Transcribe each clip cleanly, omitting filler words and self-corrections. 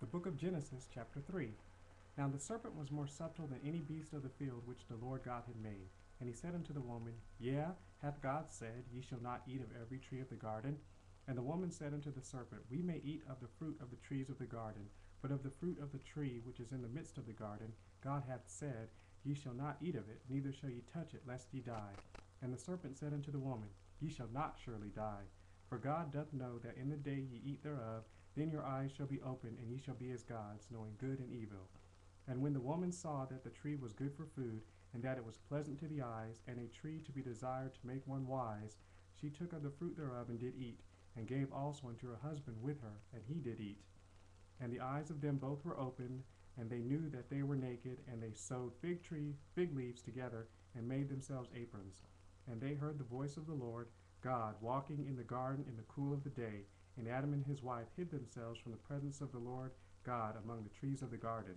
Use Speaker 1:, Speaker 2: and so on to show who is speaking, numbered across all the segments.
Speaker 1: book of Genesis, chapter 3. Now the serpent was more subtle than any beast of the field which the Lord God had made. And he said unto the woman, Yea, hath God said, Ye shall not eat of every tree of the garden? And the woman said unto the serpent, We may eat of the fruit of the trees of the garden, but of the fruit of the tree which is in the midst of the garden, God hath said, Ye shall not eat of it, neither shall ye touch it, lest ye die. And the serpent said unto the woman, Ye shall not surely die. For God doth know that in the day ye eat thereof, then your eyes shall be opened, and ye shall be as gods, knowing good and evil. And when the woman saw that the tree was good for food, and that it was pleasant to the eyes, and a tree to be desired to make one wise, she took of the fruit thereof and did eat, and gave also unto her husband with her, and he did eat. And the eyes of them both were opened, and they knew that they were naked, and they sewed fig leaves together, and made themselves aprons. And they heard the voice of the Lord God walking in the garden in the cool of the day, and Adam and his wife hid themselves from the presence of the Lord God among the trees of the garden.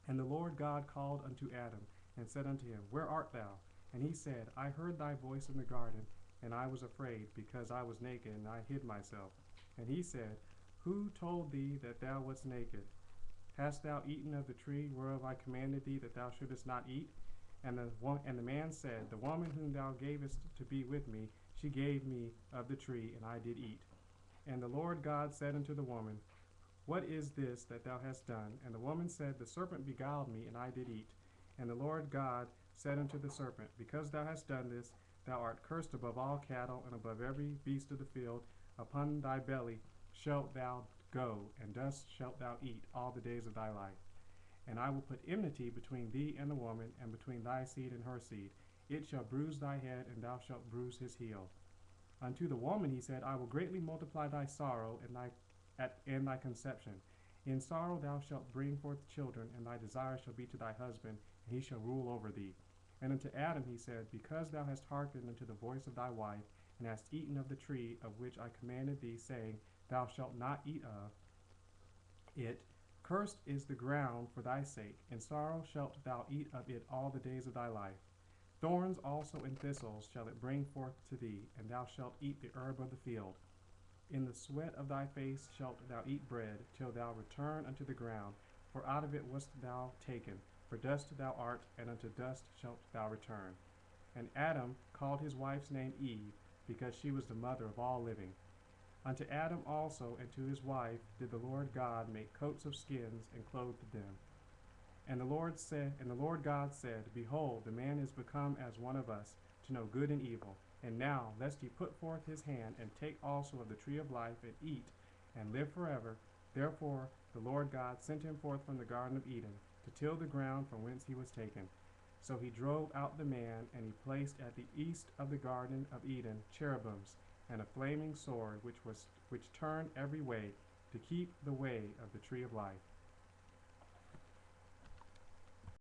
Speaker 1: And the Lord God called unto Adam, and said unto him, Where art thou? And he said, I heard thy voice in the garden, and I was afraid, because I was naked, and I hid myself. And he said, Who told thee that thou wast naked? Hast thou eaten of the tree whereof I commanded thee that thou shouldest not eat? And the man said, The woman whom thou gavest to be with me, she gave me of the tree, and I did eat. And the Lord God said unto the woman, What is this that thou hast done? And the woman said, The serpent beguiled me, and I did eat. And the Lord God said unto the serpent, Because thou hast done this, thou art cursed above all cattle, and above every beast of the field. Upon thy belly shalt thou go, and dust shalt thou eat all the days of thy life. And I will put enmity between thee and the woman, and between thy seed and her seed. It shall bruise thy head, and thou shalt bruise his heel. Unto the woman he said, I will greatly multiply thy sorrow and thy conception. In sorrow thou shalt bring forth children, and thy desire shall be to thy husband, and he shall rule over thee. And unto Adam he said, Because thou hast hearkened unto the voice of thy wife, and hast eaten of the tree of which I commanded thee, saying, Thou shalt not eat of it, cursed is the ground for thy sake. In sorrow shalt thou eat of it all the days of thy life. Thorns also and thistles shall it bring forth to thee, and thou shalt eat the herb of the field. In the sweat of thy face shalt thou eat bread, till thou return unto the ground, for out of it wast thou taken. For dust thou art, and unto dust shalt thou return. And Adam called his wife's name Eve, because she was the mother of all living. Unto Adam also and to his wife did the Lord God make coats of skins, and clothed them. And the Lord God said, Behold, the man is become as one of us, to know good and evil. And now, lest he put forth his hand, and take also of the tree of life, and eat, and live forever. Therefore the Lord God sent him forth from the Garden of Eden, to till the ground from whence he was taken. So he drove out the man, and he placed at the east of the Garden of Eden cherubims, and a flaming sword, which turned every way, to keep the way of the tree of life.